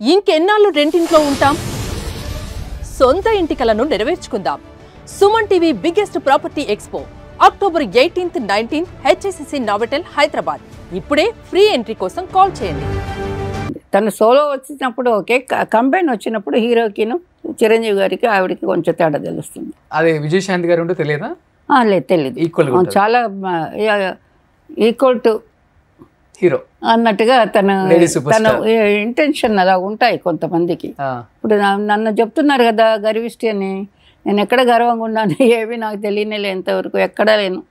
ఇంకెన్నాళ్ళు రెంటింట్లో ఉంటాం? సొంత ఇంటి కలను నెరవేర్చుకుందాం. Suman TV biggest property expo October 18th, 19th HSCC Novotel Hyderabad. ఇప్పుడే ఫ్రీ ఎంట్రీ కోసం కాల్ చేయండి. తను సోలో వచ్చినప్పుడు ఓకే, కంబైన్ వచ్చినప్పుడు హీరోకిను చిరంజీవి గారికి ఆవిడకి కొంచెం తేడా తెలుస్తుంది. అదే విజయశాంతి గారు ఉంటే తెలియదా? లేదు, తెలియదు. ఈక్వల్ చాలా ఈక్వల్ టు హీరో అన్నట్టుగా తన ఇంటెన్షన్ అలా ఉంటాయి కొంతమందికి. ఇప్పుడు నన్ను చెప్తున్నారు కదా గర్విష్టి అని, నేను ఎక్కడ గర్వంగా ఉన్నాను ఏవి నాకు తెలియనే ఇంతవరకు, ఎక్కడా లేను.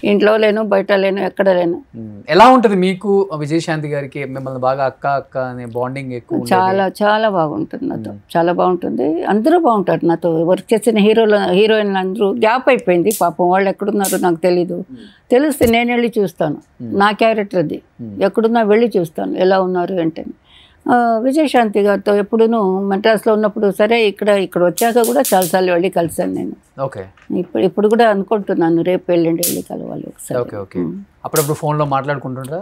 ఇంట్లో లేను, బయట లేను, ఎక్కడ లేను. ఎలా ఉంటది మీకు విజయశాంతి గారికి? మిమ్మల్ని బాగా అక్క అక్క అనే బాండింగ్ ఎక్కువ? చాలా చాలా బాగుంటుంది నాతో, చాలా బాగుంటుంది. అందరూ బాగుంటారు నాతో. వర్క్ చేసిన హీరోయిన్లు అందరూ గ్యాప్ అయిపోయింది పాపం. వాళ్ళు ఎక్కడున్నారో నాకు తెలీదు. తెలిస్తే నేను వెళ్ళి చూస్తాను. నా క్యారెక్టర్ అది. ఎక్కడున్నా వెళ్ళి చూస్తాను ఎలా ఉన్నారు ఏంటని. విజయశాంతి గారితో ఎప్పుడును మెడ్రాస్లో ఉన్నప్పుడు సరే, ఇక్కడ వచ్చాక కూడా చాలాసార్లు వెళ్ళి కలిసాను నేను. ఇప్పుడు కూడా అనుకుంటున్నాను రేపు వెళ్ళండి వెళ్ళి కలవాలి ఒకసారి. అప్పుడప్పుడు ఫోన్లో మాట్లాడుతుంటా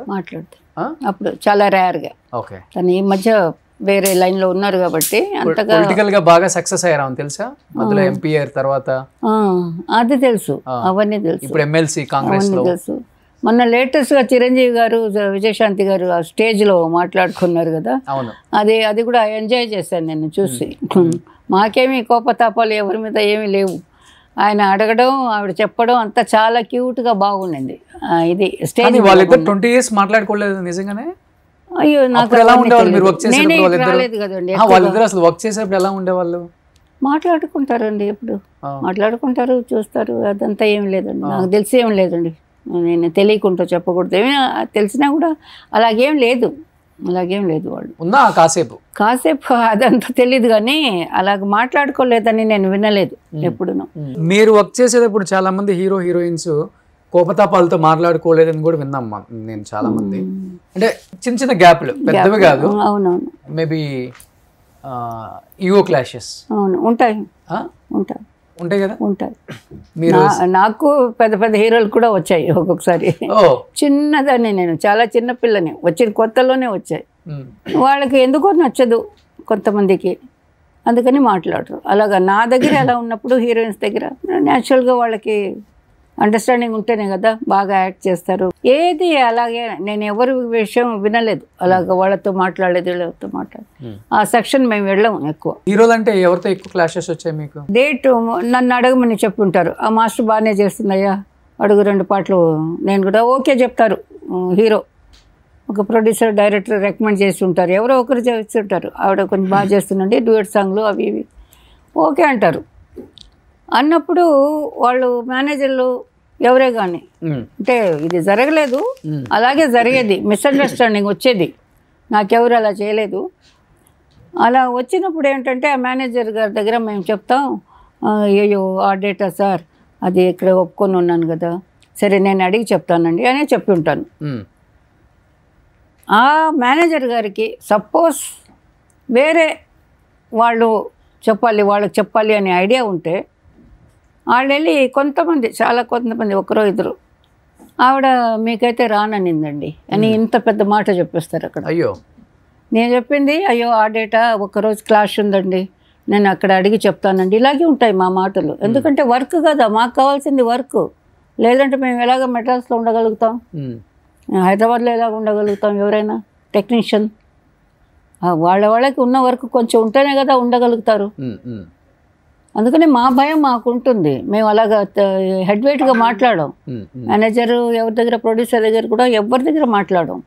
అప్పుడు చాలా రేర్గా. తను ఈ మధ్య వేరే లైన్లో ఉన్నారు కాబట్టి అంతగా పొలిటికల్ గా బాగా సక్సెస్ అయ్యారా తెలుసా? మధ్యలో ఎంపీ అయ్యారు, తర్వాత అది తెలుసు, అవన్నీ తెలుసు. ఇప్పుడు ఎమ్మెల్సీ కాంగ్రెస్ లో తెలుసు. మొన్న లేటెస్ట్గా చిరంజీవి గారు విజయశాంతి గారు ఆ స్టేజ్లో మాట్లాడుకున్నారు కదా, అది కూడా ఎంజాయ్ చేశాను నేను చూసి. మాకేమీ కోపతాపాలు ఎవరి మీద ఏమీ లేవు. ఆయన అడగడం, ఆవిడ చెప్పడం అంతా చాలా క్యూట్గా బాగుండింది. ఇది స్టేజ్. వాళ్ళిద్దరు 20 years మాట్లాడుకోలేదు నిజంగానే? అయ్యో, నాకు రాలేదు కదండి. వాళ్ళిద్దరు అసలు వర్క్ చేసేప్పుడు ఎలా ఉండేవాళ్ళు? మాట్లాడుకుంటారండి, ఎప్పుడు మాట్లాడుకుంటారు, చూస్తారు. అదంతా ఏం లేదండి, నాకు తెలిసి ఏం లేదండి. నేను తెలియకుండా చెప్పకూడదు, ఏమైనా తెలిసినా కూడా అలాగేం లేదు వాళ్ళు. ఉందా కాసేపు అదంతా తెలియదు, కానీ అలాగ మాట్లాడుకోలేదని నేను వినలేదు ఎప్పుడును. మీరు వర్క్ చేసేటప్పుడు చాలా మంది హీరోయిన్స్ కోపతాపాలతో మాట్లాడుకోలేదని కూడా విన్నామ్మా నేను చాలా మంది. అంటే చిన్న చిన్న గ్యాప్లు, పెద్దవి కాదు. అవునవును, మేబీ ఈగో క్లాషెస్ ఉంటాయి కదా. ఉంటాయి. నాకు పెద్ద పెద్ద హీరోలు కూడా వచ్చాయి ఒక్కొక్కసారి. చిన్నదాన్ని, నేను చాలా చిన్న పిల్లని, వచ్చిన కొత్తలోనే వచ్చాయి. వాళ్ళకి ఎందుకో నచ్చదు కొంతమందికి, అందుకని మాట్లాడరు. అలాగా నా దగ్గర అలా ఉన్నప్పుడు హీరోయిన్స్ దగ్గర న్యాచురల్గా వాళ్ళకి అండర్స్టాండింగ్ ఉంటేనే కదా బాగా యాక్ట్ చేస్తారు. ఏది అలాగే నేను ఎవరి విషయం వినలేదు, అలాగ వాళ్ళతో మాట్లాడలేదు, వీళ్ళతో ఆ సెక్షన్ మేము వెళ్ళాము ఎక్కువ. హీరోలు అంటే ఎవరితో ఎక్కువ క్లాషెస్ వచ్చాయి మీకు? డేట్ నన్ను అడగమని చెప్పుంటారు, ఆ మాస్టర్ బాగానే చేస్తుందయ్యా అడుగు 2 పాటలు, నేను కూడా ఓకే చెప్తారు. హీరో ఒక ప్రొడ్యూసర్ డైరెక్టర్ రికమెండ్ చేసి ఉంటారు, ఎవరో ఒకరు చేస్తుంటారు, ఆవిడ కొంచెం బాగా చేస్తుందండి డ్యూయట్ సాంగ్లు అవి ఇవి, ఓకే అంటారు. అన్నప్పుడు వాళ్ళు మేనేజర్లు ఎవరే కానీ, అంటే ఇది జరగలేదు, అలాగే జరిగేది, మిస్అండర్స్టాండింగ్ వచ్చేది, నాకెవరు అలా చేయలేదు. అలా వచ్చినప్పుడు ఏంటంటే ఆ మేనేజర్ గారి దగ్గర మేము చెప్తాం, అయ్యో ఆ డేటా సార్ అది ఇక్కడ ఒప్పుకొని ఉన్నాను కదా, సరే నేను అడిగి చెప్తానండి అనే చెప్పి ఉంటాను. ఆ మేనేజర్ గారికి సపోజ్ వేరే వాళ్ళకి చెప్పాలి అనే ఐడియా ఉంటే వాళ్ళు వెళ్ళి కొంతమంది ఒకరో ఇద్దరు ఆవిడ మీకైతే రాననిందండి అని ఇంత పెద్ద మాట చెప్పేస్తారు అక్కడ. అయ్యో, నేను చెప్పింది అయ్యో ఆ డేటా ఒకరోజు క్లాష్ ఉందండి, నేను అక్కడ అడిగి చెప్తానండి. ఇలాగే ఉంటాయి మా మాటలు, ఎందుకంటే వర్క్ కదా, మాకు కావాల్సింది వర్క్. లేదంటే మేము ఎలాగ మెడ్రాస్లో ఉండగలుగుతాం, హైదరాబాద్లో ఎలాగ ఉండగలుగుతాం? ఎవరైనా టెక్నీషియన్ వాళ్ళకి ఉన్న వర్క్ కొంచెం ఉంటేనే కదా ఉండగలుగుతారు. అందుకని మా భయం మాకు ఉంటుంది, మేము అలాగా హెడ్ వెయిట్గా మాట్లాడాం. మేనేజరు ఎవరి దగ్గర, ప్రొడ్యూసర్ దగ్గర కూడా ఎవరి దగ్గర మాట్లాడాం.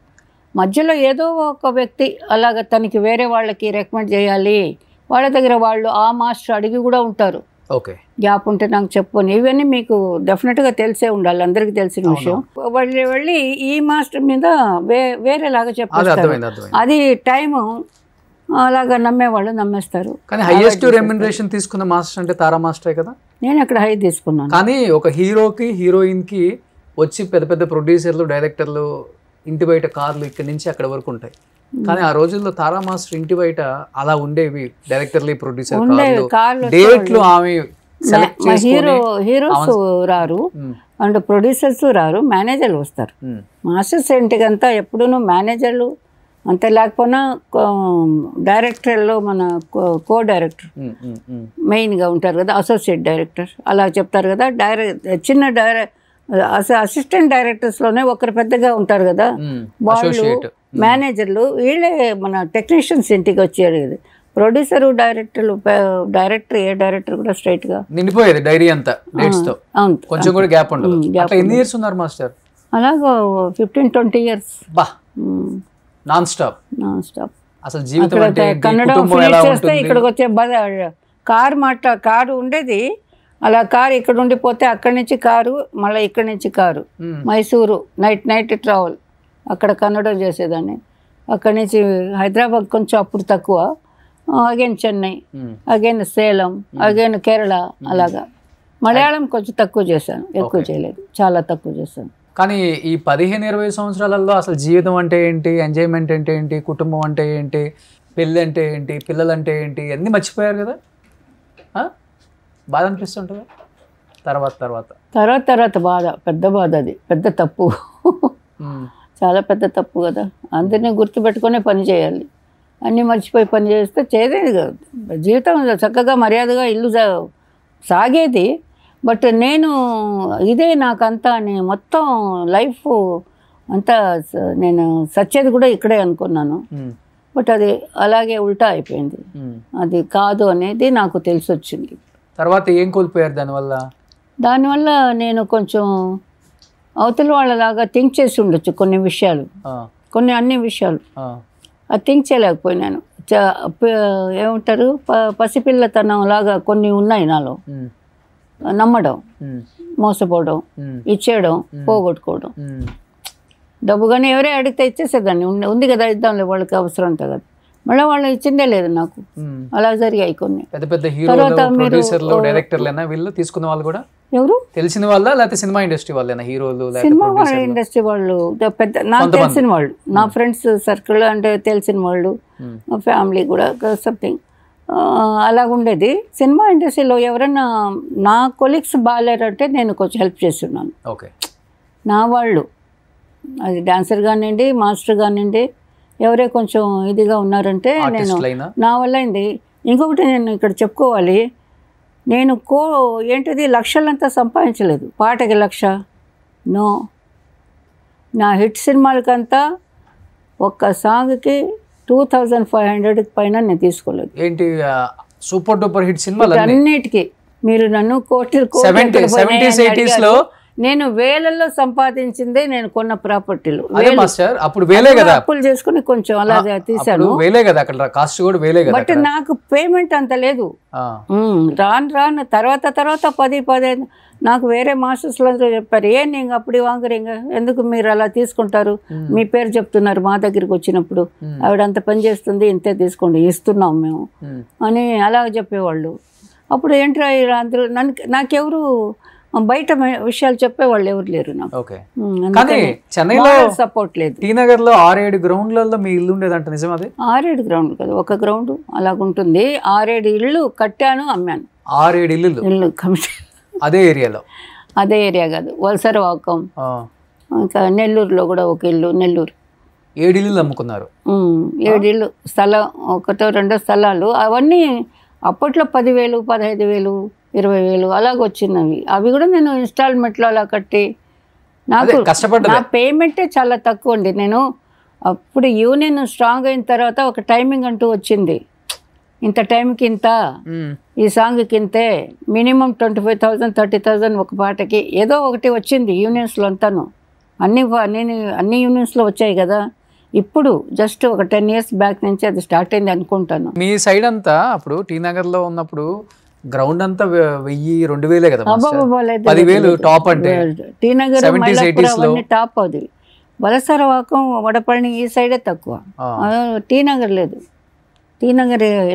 మధ్యలో ఏదో ఒక వ్యక్తి అలాగ తనకి వేరే వాళ్ళకి రికమెండ్ చేయాలి, వాళ్ళ దగ్గర వాళ్ళు ఆ మాస్టర్ అడిగి కూడా ఉంటారు, గ్యాప్ ఉంటే నాకు చెప్పని. ఇవన్నీ మీకు డెఫినెట్గా తెలిసే ఉండాలి, అందరికీ తెలిసిన విషయం. వాళ్ళు వెళ్ళి ఈ మాస్టర్ మీద వేరేలాగా చెప్పేస్తారు. అది టైము అలాగా నమ్మేవాళ్ళు నమ్మేస్తారు. కానీ హైయెస్ట్ రెమ్యునరేషన్ తీసుకున్న మాస్టర్ అంటే తారా మాస్టరే కదా. నేను అక్కడ హై తీసుకున్నాను. కానీ ఒక హీరోకి హీరోయిన్కి వచ్చి పెద్ద పెద్ద ప్రొడ్యూసర్లు, డైరెక్టర్లు ఇంటి బయట కార్లు ఇక్కడి నుంచి అక్కడ వరకు ఉంటాయి. కానీ ఆ రోజుల్లో తారా మాస్టర్ ఇంటి బయట అలా ఉండేవి, డైరెక్టర్లు, ప్రొడ్యూసర్ డేట్లు ఆమె హీరోస్ రారు అండ్ ప్రొడ్యూసర్స్ రారు, మేనేజర్లు వస్తారు. మాస్టర్స్ ఇంటికంతా ఎప్పుడూ మేనేజర్లు అంతే లేకపోయినా డైరెక్టర్లో మన కో డైరెక్టర్ మెయిన్గా ఉంటారు కదా, అసోసియేట్ డైరెక్టర్ అలా చెప్తారు కదా. చిన్న అసిస్టెంట్ డైరెక్టర్స్లోనే ఒకరు పెద్దగా ఉంటారు కదా, వాళ్ళు మేనేజర్లు, వీళ్ళే మన టెక్నీషియన్స్ ఇంటికి వచ్చారు కదా. ప్రొడ్యూసరు డైరెక్టర్ ఏ డైరెక్టర్ కూడా స్ట్రైట్గా నిండిపోయేది డైరీ అంతా డేట్స్ తో, కొంచెం కూడా గ్యాప్ ఉండదు. ఎన్ని ఇయర్స్ ఉన్నారు మాస్టర్? అలాగా 15-20 years బా, నాన్ స్టాప్. అసలు జీవితం అంటే కన్నడ చేస్తే ఇక్కడికి వచ్చే కారు ఉండేది. అలా కారు ఇక్కడ ఉండిపోతే అక్కడి నుంచి కారు, మళ్ళీ ఇక్కడి నుంచి కారు మైసూరు నైట్ ట్రావెల్, అక్కడ కన్నడ చేసేదాన్ని. అక్కడి నుంచి హైదరాబాద్ కొంచెం అప్పుడు తక్కువ, again Chennai, again Salem, again Kerala, అలాగా. మలయాళం కొంచెం తక్కువ చేశాను, ఎక్కువ చేయలేదు, చాలా తక్కువ చేశాను. కానీ ఈ 15-20 సంవత్సరాలలో అసలు జీవితం అంటే ఏంటి, ఎంజాయ్మెంట్ అంటే ఏంటి, కుటుంబం అంటే ఏంటి, పెళ్ళి అంటే ఏంటి, పిల్లలు అంటే ఏంటి, అన్నీ మర్చిపోయారు కదా. బాధ అనిపిస్తుంటుందా తర్వాత బాధ, పెద్ద బాధ, అది పెద్ద తప్పు, చాలా పెద్ద తప్పు కదా. అందరినీ గుర్తుపెట్టుకునే పని చేయాలి, అన్నీ మర్చిపోయి పని చేస్తే చేసేది కాదు. జీవితం చక్కగా మర్యాదగా ఇల్లు సాగేది. బట్ నేను ఇదే నాకంతా అని మొత్తం లైఫ్ అంతా నేను సచ్చేది కూడా ఇక్కడే అనుకున్నాను. బట్ అది అలాగే ఉల్టా అయిపోయింది. అది కాదు అనేది నాకు తెలిసి వచ్చింది. తర్వాత ఏం కోల్పోయారు దానివల్ల? నేను కొంచెం అవతల వాళ్ళలాగా థింక్ చేసి ఉండొచ్చు కొన్ని విషయాలు, అన్ని విషయాలు అది థింక్ చేయలేకపోయినాను. ఏమంటారు, పసిపిల్లతనం లాగా కొన్ని ఉన్నాయి నాలో. నమ్మడం, మోసపోవడం, ఇచ్చేయడం, పోగొట్టుకోవడం. డబ్బు కానీ ఎవరే అడిగితే ఇచ్చేసేదాన్ని, ఉంది కదా ఇద్దాంలే వాళ్ళకి అవసరం ఉంటుంది కదా. మళ్ళీ వాళ్ళు ఇచ్చిందే లేదు నాకు. అలా జరిగాయి కొన్ని. తర్వాత వీళ్ళు తీసుకున్న వాళ్ళు కూడా ఎవరు తెలిసిన వాళ్ళ, లేకపోతే సినిమా ఇండస్ట్రీ వాళ్ళేనా హీరోలు? సినిమా ఇండస్ట్రీ వాళ్ళు పెద్ద నాకు తెలిసిన వాళ్ళు, నా ఫ్రెండ్స్ సర్కిల్ అంటే తెలిసిన వాళ్ళు, ఫ్యామిలీ కూడా సంథింగ్ అలాగుండేది. సినిమా ఇండస్ట్రీలో ఎవరైనా నా కొలీగ్స్ బాగాలేరంటే నేను కొంచెం హెల్ప్ చేస్తున్నాను. నా వాళ్ళు, అది డాన్సర్ కానివ్వండి, మాస్టర్ కానివ్వండి, ఎవరే కొంచెం ఇదిగా ఉన్నారంటే నేను నా వల్ల అయింది. ఇంకొకటి నేను ఇక్కడ చెప్పుకోవాలి, నేను ఏంటిది లక్షలంతా సంపాదించలేదు. పాటకి 1,00,000 నో. నా హిట్ సినిమాలకంతా ఒక్క సాంగ్కి 2,500 పైన నేను తీసుకోలేదు. ఏంటి సూపర్ డూపర్ హిట్ సినిమాలు అన్నిటికీ మీరు నన్ను నేను వేలల్లో సంపాదించిందే నేను కొన్న ప్రాపర్టీలు. అప్పుడు వేలే కదా, అప్పులు చేసుకుని కొంచెం అలా తీసాను. బట్ నాకు పేమెంట్ అంత లేదు. రాను తర్వాత 10-15 నాకు వేరే మాస్టర్స్లో చెప్పారు, నేను అప్పుడు వాంగరింగ ఎందుకు మీరు అలా తీసుకుంటారు, మీ పేరు చెప్తున్నారు మా దగ్గరికి వచ్చినప్పుడు, ఆవిడ అంత పని చేస్తుంది, ఇంతే తీసుకోండి, ఇస్తున్నాం మేము అని అలా చెప్పేవాళ్ళు. అప్పుడు ఏంట్రా అందరూ నాకెవరు బయట విషయాలు చెప్పేవాళ్ళు ఎవరు లేరు నాకు. చెన్నైలో సపోర్ట్ లేదు. టీ నగర్ లో 6-7 గ్రౌండ్లలో మీ ఇల్లు ఉండేదంట, నిజం? అది 6-7 గ్రౌండ్ కదా, ఒక గ్రౌండ్ అలాగుంటుంది. 6-7 ఇళ్ళు కట్టాను, అమ్మాను. 6-7 ఇల్లు అదే ఏరియా కాదు, వలసరవాకం, ఇంకా నెల్లూరులో కూడా ఒక ఇల్లు. నెల్లూరు 7 ఇల్లు అమ్ముకున్నారు. 7 ఇల్లు స్థలం, 1-2 స్థలాలు. అవన్నీ అప్పట్లో 10,000, 15,000, 20,000 అలాగొచ్చినవి. అవి కూడా నేను ఇన్స్టాల్మెంట్లో అలా కట్టి, నాకు నా పేమెంటే చాలా తక్కువ అండి. నేను అప్పుడు యూనియన్ స్ట్రాంగ్ అయిన తర్వాత ఒక టైమింగ్ అంటూ వచ్చింది, ఇంత టైంకి ఇంత, ఈ సాంగ్కి ఇంతే, మినిమం 25,000, 30,000 ఒక పాటకి ఏదో ఒకటి వచ్చింది యూనియన్స్లో అంతాను. అన్ని యూనియన్స్లో వచ్చాయి కదా. ఇప్పుడు జస్ట్ ఒక 10 years బ్యాక్ నుంచి అది స్టార్ట్ అయింది అనుకుంటాను. మీ సైడ్ అంతా అప్పుడు టీ నగర్లో ఉన్నప్పుడు గ్రౌండ్ అంతా 1,000-2,000 కదా, 10,000 టాప్. అంటే టీ నగర్ టాప్. అది వలసరవాకం, వడపల్లి ఈ సైడే తక్కువ. టీ నగర్ లేదు. టీ నగర్